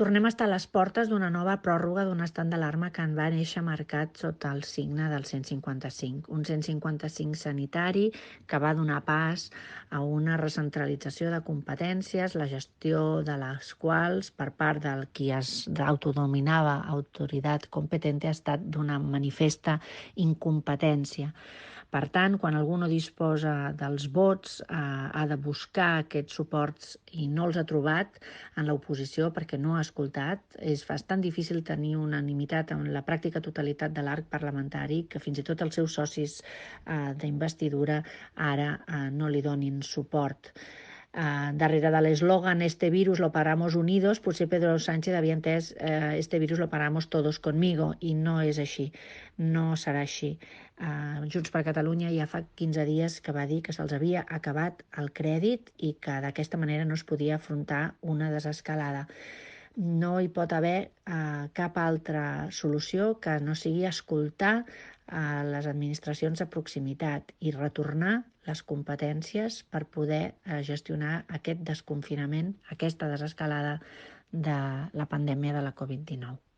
Tornem a estar a les portes d'una nova pròrroga d'un estat d'alarma que en va néixer marcat sota el signe del 155, un 155 sanitari que va donar pas a una recentralització de competències, la gestió de les quals per part del qui es autodominava autoritat competente ha estat d'una manifesta incompetència. Per tant, quan algú no disposa dels vots, ha de buscar aquests suports i no els ha trobat en l'oposició perquè no ha escoltat. És bastant difícil tenir unanimitat en la pràctica totalitat de l'arc parlamentari, que fins i tot els seus socis d'investidura ara no li donin suport. Darrere de l'eslògan "Este virus lo paramos unidos", potser Pedro Sánchez havia entès "Este virus lo paramos todos conmigo", i no és així, no serà així. Junts per Catalunya ja fa 15 dies que va dir que se'ls havia acabat el crèdit i que d'aquesta manera no es podia afrontar una desescalada. No hi pot haver cap altra solució que no sigui escoltar les administracions de proximitat i retornar les competències per poder gestionar aquest desconfinament, aquesta desescalada de la pandèmia de la Covid-19.